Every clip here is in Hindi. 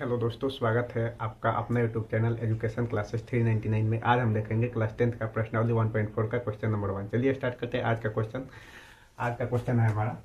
हेलो दोस्तों, स्वागत है आपका अपना यूट्यूब चैनल एजुकेशन क्लासेस 399 में। आज हम देखेंगे क्लास 10th का प्रश्नावली 1.4 का क्वेश्चन नंबर 1। चलिए स्टार्ट करते हैं आज का क्वेश्चन। आज का क्वेश्चन है हमारा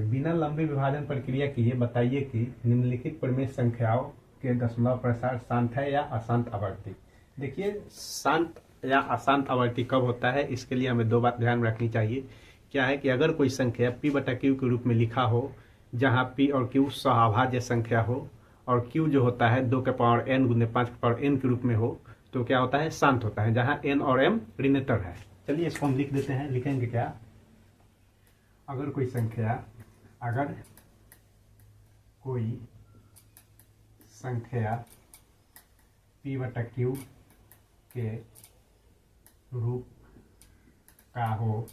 बिना लंबी विभाजन प्रक्रिया किए बताइए कि निम्नलिखित प्रमेय संख्याओं के दशमलव प्रसार शांत है या अशांत आवर्ती। देखिए, शांत या अशांत आवर्ती कब होता है, इसके लिए हमें दो बात ध्यान रखनी चाहिए। क्या है कि अगर कोई संख्या p/q के रूप में लिखा हो, जहाँ p और q सहअभाज्य संख्या हो और q जो होता है 2 के पावर n गुने 5 के पावर n के रूप में हो, तो क्या होता है, शांत होता है, जहाँ n और m ऋणात्मक है। चलिए इसको हम लिख देते हैं। लिखेंगे क्या, अगर कोई संख्या p/q के रूप का हो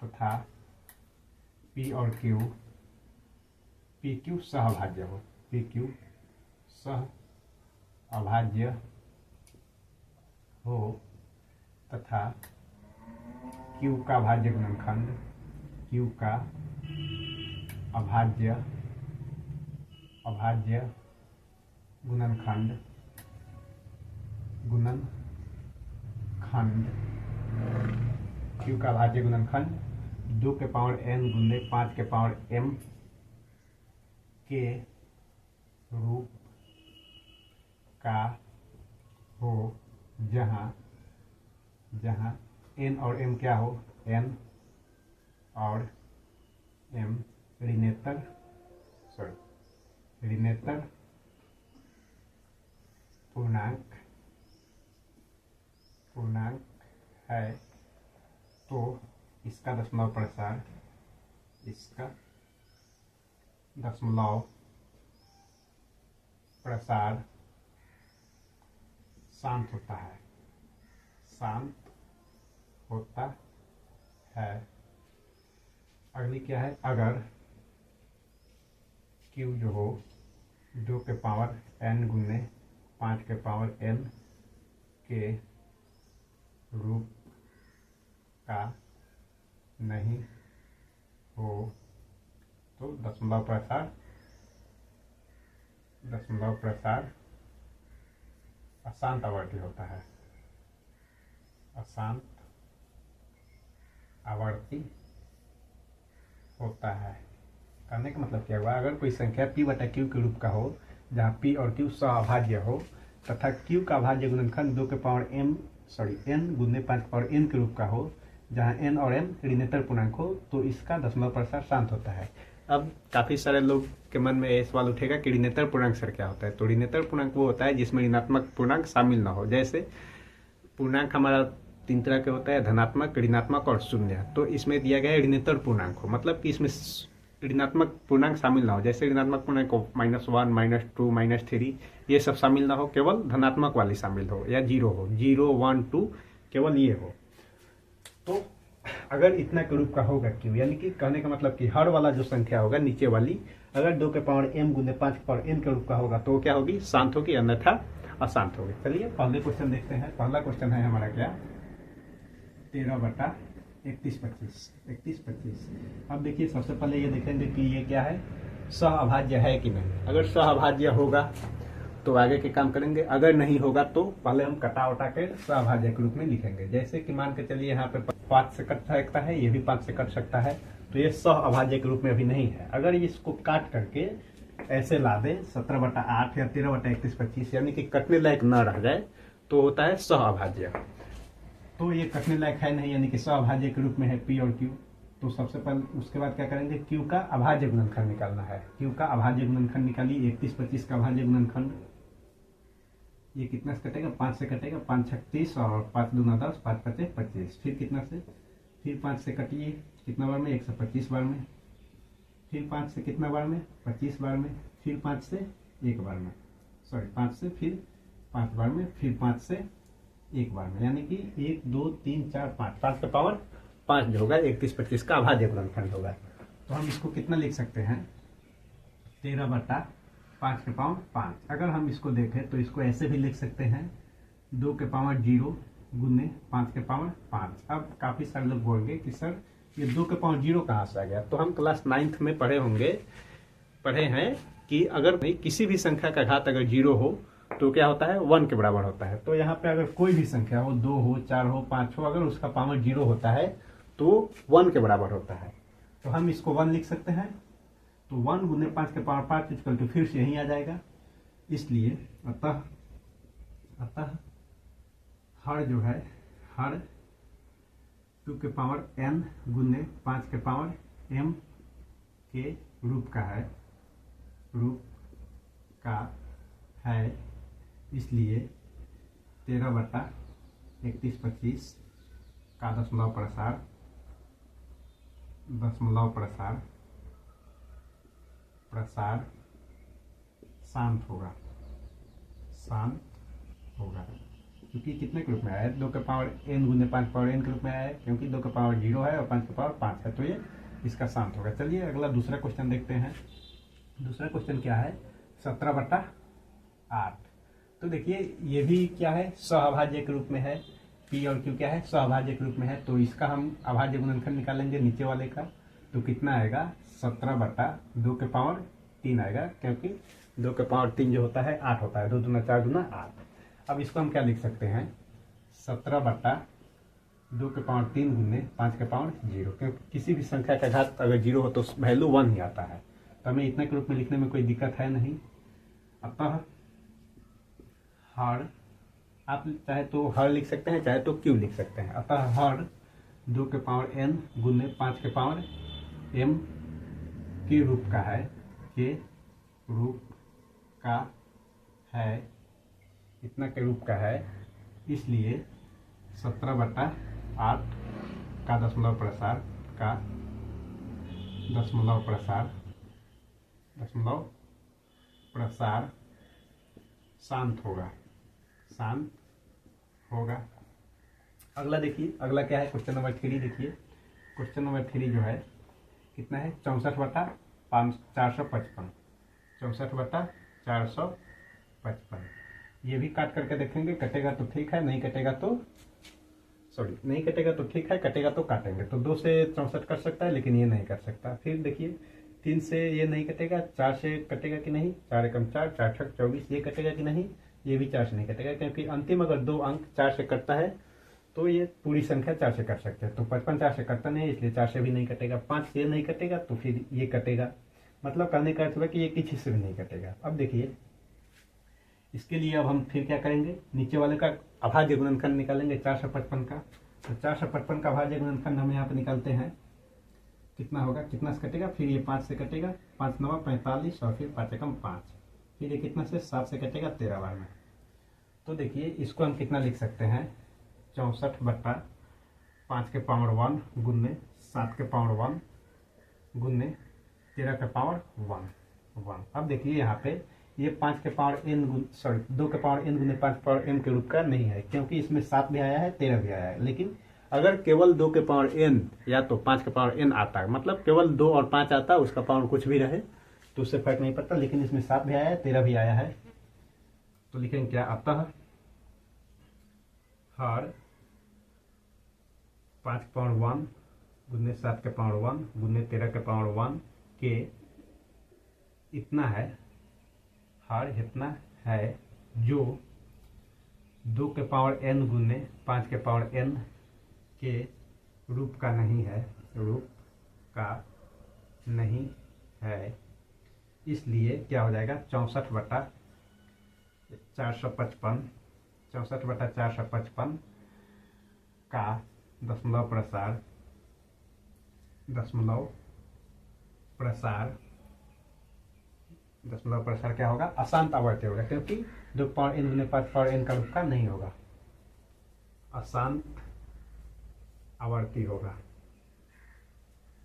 तथा p और q PQ सहअभाज्य हो, PQ सहअभाज्य हो तथा Q का भाज्य गुणनखंड Q का अभाज्य गुणनखंड Q का अभाज्य गुणनखंड 2 के पावर n गुने 5 के पावर m के रूप का हो, जहाँ n और m क्या हो, n और m ऋणात्मक पूर्णांक है, तो इसका दशमलव प्रसार शांत होता है। अगली क्या है, अगर Q जो हो 2 के पावर n गुने 5 के पावर n के रूप का नहीं हो, तो दशमलव प्रसार अशांत आवर्ती होता है। अशांत आवर्ती होता है। कहने का मतलब क्या हुआ, अगर कोई संख्या p/q के रूप का हो, जहाँ p और q सहअभाज्य हो तथा q का अभाज्य गुणनखंड 2 के पावर n गुने 5 के पावर n के रूप का हो, जहाँ n और m ऋणात्मक पूर्णांक हो, तो इसका दशमलव प्रसार शांत होता है। अब काफ़ी सारे लोग के मन में ये सवाल उठेगा कि ऋणात्मक पूर्णांक सर क्या होता है। तो ऋणात्मक पूर्णांक वो होता है जिसमें ऋणात्मक पूर्णांक शामिल ना हो। जैसे पूर्णांक हमारा 3 तरह के होता है, धनात्मक, ऋणात्मक और शून्य। तो इसमें दिया गया है ऋणात्मक पूर्णांक हो, मतलब कि इसमें ऋणात्मक पूर्णांक शामिल ना हो। जैसे ऋणात्मक पूर्णांक को -1, -2, -3 ये सब शामिल ना हो, केवल धनात्मक वाली शामिल हो, या 0 हो, 0, 1, 2 केवल ये हो। तो अगर इतना के रूप का होगा Q, यानी कि कहने का मतलब कि हर वाला जो संख्या होगा नीचे वाली, अगर 2 के पावर m गुने 5 के पावर n के रूप का होगा, तो क्या होगी, शांत होगी, अन्यथा अशांत होगी। चलिए पहले क्वेश्चन देखते हैं। पहला क्वेश्चन है हमारा क्या, 13/3125। अब देखिए, सबसे पहले ये देखेंगे कि ये क्या है, सहअभाज्य है कि नहीं। अगर सहअभाज्य होगा तो आगे के काम करेंगे, अगर नहीं होगा तो पहले हम कटा उटा के सहअभाज्य के रूप में लिखेंगे। जैसे कि मान के चलिए यहाँ पे 5 से कट सकता है, ये भी 5 से कट सकता है, तो ये सहअभाज्य के रूप में अभी नहीं है। अगर इसको काट करके ऐसे ला दे 17/8 या 13/3125, यानी कि कटने लायक न रह जाए, तो होता है सहअभाज्य। तो ये कटने लायक है नहीं, यानी कि सहअभाज्य के रूप में है p और q। तो सबसे पहले उसके बाद क्या करेंगे, q का अभाज्य गुणनखंड निकालना है। q का अभाज्य गुणनखंड निकालिए। 31/25 का अभाज्य गुणनखंड, ये कितना से कटेगा, 5 से कटेगा, 5 6 30 और 5 दूना 10, 5 5 25। फिर कितना से, फिर 5 से कटिए, कितना बार में, 125 बार में। फिर 5 से कितना बार में, 25 बार में। फिर 5 से 1 बार में, 5 से फिर 5 बार में, फिर 5 से 1 बार में, यानी कि 1 2 3 4 5, 5 का पावर 5 जो होगा 31/25 का अभाज्य गुणनखंड होगा। तो हम इसको कितना लिख सकते हैं, 13/5 के पावर 5। अगर हम इसको देखें तो इसको ऐसे भी लिख सकते हैं, 2 के पावर 0 गुने 5 के पावर 5। अब काफ़ी सारे लोग बोलेंगे कि सर ये 2 के पावर 0 कहाँ से आ गया। तो हम क्लास 9th में पढ़े हैं कि अगर नहीं किसी भी संख्या का घात अगर 0 हो तो क्या होता है 1 के बराबर होता है। तो यहाँ पे अगर कोई भी संख्या हो 2 हो 4 हो 5 हो अगर उसका पावर 0 होता है तो 1 के बराबर होता है। तो हम इसको 1 लिख सकते हैं। तो 1 गुने 5 के पावर 5 इक्वल टू फिर से यही आ जाएगा। इसलिए अतः हर जो है हर 2 के पावर n गुने 5 के पावर m के रूप का है। इसलिए 13/3125 का दशमलव प्रसार शांत होगा क्योंकि कितने के रूप में आया है 2 के पावर n गुने 5 पावर n के रूप में आया है, क्योंकि 2 के पावर 0 है और 5 के पावर 5 है, तो ये इसका शांत होगा। चलिए अगला दूसरा क्वेश्चन देखते हैं। दूसरा क्वेश्चन क्या है 17/8। तो देखिए ये भी क्या है सहअभाज्य के रूप में है। P और Q क्या है सहअभाज्य के रूप में है। तो इसका हम अभाज्य गुणनखंड निकालेंगे नीचे वाले का। तो कितना आएगा 17/2 के पावर 3 आएगा, क्योंकि 2 के पावर 3 जो होता है 8 होता है। 2 दूना 4 दूना 8। अब इसको हम क्या लिख सकते हैं 17/2 के पावर 3 गुने 5 के पावर 0, क्योंकि किसी भी संख्या का घात अगर 0 हो तो वैल्यू 1 ही आता है। तो हमें इतने के रूप में लिखने में कोई दिक्कत है नहीं। अतः हर आप चाहे तो हर लिख सकते हैं चाहे तो क्यू लिख सकते हैं। अतः हर 2 के पावर n गुने 5 के पावर m के रूप का है इतना के रूप का है। इसलिए 17/8 का दशमलव प्रसार शांत होगा। अगला देखिए अगला क्या है क्वेश्चन नंबर 3। देखिए क्वेश्चन नंबर 3 जो है कितना है 64/455। 64/455 ये भी काट करके देखेंगे, कटेगा तो ठीक है, नहीं कटेगा तो ठीक है, कटेगा तो काटेंगे। तो 2 से 64 कर सकता है लेकिन ये नहीं कर सकता। फिर देखिए 3 से ये नहीं कटेगा, 4 से कटेगा कि नहीं, 4 एकम 4, 4 छक 24, ये कटेगा कि नहीं, ये भी 4 से नहीं कटेगा, क्योंकि अंतिम अगर 2 अंक 4 से कटता है तो ये पूरी संख्या 4 से कट सकते हैं। तो 55 4 से कटता नहीं है, इसलिए 4 से भी नहीं कटेगा। 5 से नहीं कटेगा तो फिर ये कटेगा। मतलब करने का अर्थ है कि ये किसी से भी नहीं कटेगा। अब देखिए इसके लिए अब हम फिर क्या करेंगे, नीचे वाले का अभाज्य गुणनखंड निकालेंगे 455 का। तो 455 का अभाज्य गुणनखंड हम यहाँ पे निकालते हैं। कितना होगा, कितना से कटेगा, फिर ये 5 से कटेगा, 5 9 45 और फिर 5 एकम 5, फिर ये कितना से 7 से कटेगा 13 बार में। तो देखिए इसको हम कितना लिख सकते हैं 64/5 के पावर 1 गुने 7 के पावर 1 गुने 13 के पावर 1। अब देखिए यहाँ पे ये 5 के पावर n 2 के पावर n गुने 5 पावर m के रूप का नहीं है, क्योंकि इसमें 7 भी आया है 13 भी आया है। लेकिन अगर केवल 2 के पावर n या तो 5 के पावर n आता है, मतलब केवल 2 और 5 आता है, उसका पावर कुछ भी रहे तो उससे फर्क नहीं पड़ता। लेकिन इसमें 7 भी आया है 13 भी आया है, तो लिखेंगे क्या, अतः हर 5 के पावर 1 गुने 7 के पावर 1 गुने 13 के पावर 1 के इतना है, हर इतना है जो 2 के पावर n गुने 5 के पावर n के रूप का नहीं है। इसलिए क्या हो जाएगा 64/455 का दशमलव प्रसार क्या होगा, अशांत आवर्ती होगा, क्योंकि 2 पावर n गुने 5 पावर n का रूप का नहीं होगा, अशांत आवर्ती होगा,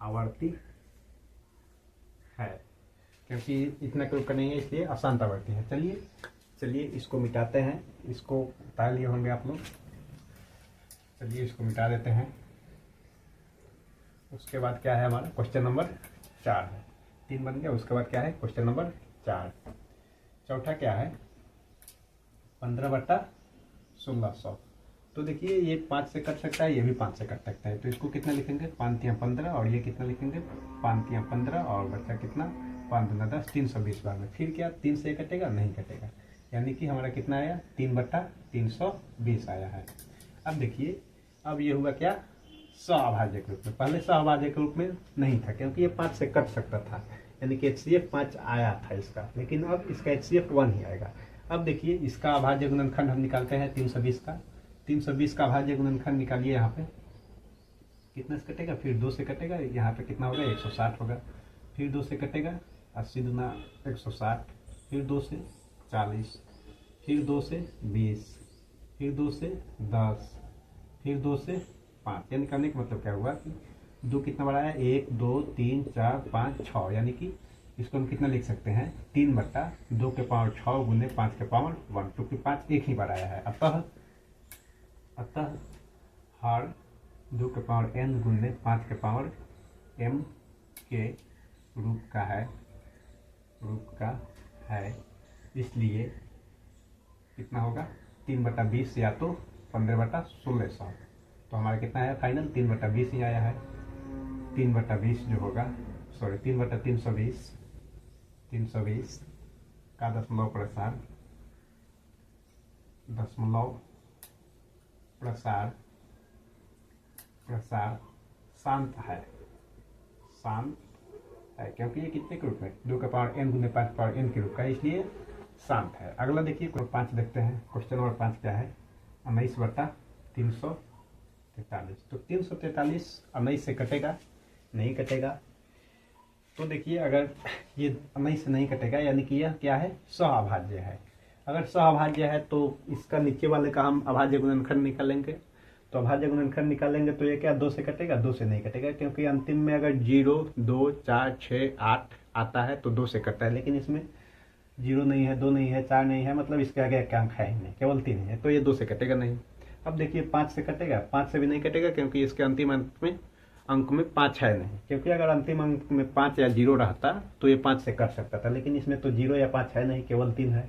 आवर्ती है, क्योंकि इतना के रूप का नहीं है, इसलिए अशांत आवर्ती है। चलिए इसको मिटाते हैं। इसको उतार लिए होंगे आप लोग। चलिए इसको मिटा देते हैं। उसके बाद क्या है हमारा क्वेश्चन नंबर 4 है। 3 बन गया। उसके बाद क्या है क्वेश्चन नंबर 4। चौथा क्या है 15/1600। तो देखिए ये 5 से कट सकता है, ये भी 5 से कट सकता है। तो इसको कितना लिखेंगे 5 × 15 और ये कितना लिखेंगे 5 × 15 और बच्चा कितना 5 दूना 10, 320 बार में। फिर क्या 3 से कटेगा? नहीं कटेगा, यानी कि हमारा कितना आया? 3/320 आया है। अब देखिए, अब ये हुआ क्या? सहअभाज्य के रूप में। पहले सहअभाज्य के रूप में नहीं था, क्योंकि ये 5 से कट सकता था, यानी कि HCF 5 आया था इसका, लेकिन अब इसका HCF 1 ही आएगा। अब देखिए, इसका अभाज्य गुणनखंड हम निकालते हैं 320 का। 320 का अभाज्य गुणनखंड निकालिए, यहाँ पे कितने से कटेगा? फिर 2 से कटेगा, यहाँ पे कितना होगा? 160 होगा। फिर 2 से कटेगा, 80 दूना 160, फिर 2 से 40, फिर 2 से 20, फिर 2 से 10, फिर 2 से 5। यानी करने का मतलब क्या हुआ कि 2 कितना बड़ा है? 1 2 3 4 5 6, यानी कि इसको हम कितना लिख सकते हैं? 3/2 के पावर 6 गुने 5 के पावर 1, क्योंकि 5 एक ही बार आया है। अतः हर 2 के पावर n गुने 5 के पावर m के रूप का है, इसलिए कितना होगा? 3/20 या तो 15/1600। तो हमारा कितना है फाइनल? 3/20 ही आया है। 3/20 जो होगा, सॉरी 3/320 का दशमलव प्रसार शांत है, क्योंकि ये कितने के रूप में? 2 के पावर n गुने 5 पावर n के रूप का, इसलिए शांत है। अगला देखिए, 5 देखते हैं। क्वेश्चन नंबर 5 क्या है? 19/343। तो 343 19 से कटेगा? नहीं कटेगा। तो देखिए, अगर ये 19 से नहीं कटेगा, यानी कि यह क्या है? सहअभाज्य है। अगर सहअभाज्य है तो इसका नीचे वाले का हम अभाज्य गुणनखंड निकालेंगे। तो अभाज्य गुणनखंड निकालेंगे तो ये क्या 2 से कटेगा? 2 से नहीं कटेगा, क्योंकि अंतिम में अगर 0 2 4 6 8 आता है तो 2 से कटता है, लेकिन इसमें 0 नहीं है, 2 नहीं है, 4 नहीं है, मतलब इसके आगे एक अंक है ही नहीं, केवल 3 है, तो ये 2 से कटेगा नहीं। अब देखिए, 5 से कटेगा? 5 से भी नहीं कटेगा, क्योंकि इसके अंतिम अंक में 5 है नहीं, क्योंकि अगर अंतिम अंक में 5 या 0 रहता तो ये 5 से कट सकता था, लेकिन इसमें तो 0 या 5 है नहीं, केवल 3 है,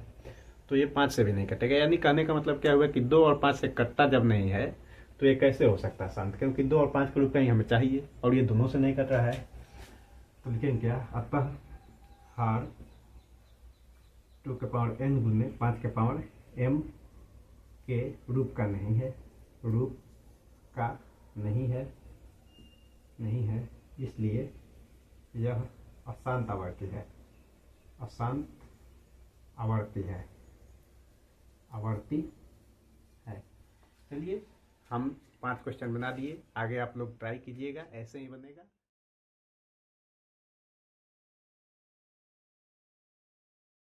तो ये 5 से भी नहीं कटेगा। यानी कहने का मतलब क्या हुआ कि 2 और 5 से कटता जब नहीं है तो ये कैसे हो सकता है शांत? क्योंकि 2 और 5 के रूप का ही हमें चाहिए, और ये दोनों से नहीं कट रहा है। तो लिखेंगे क्या? अतः हर 2 के पावर n गुने 5 के पावर m के रूप का नहीं है, इसलिए यह अशांत आवर्ती है। चलिए, हम 5 क्वेश्चन बना दिए, आगे आप लोग ट्राई कीजिएगा, ऐसे ही बनेगा।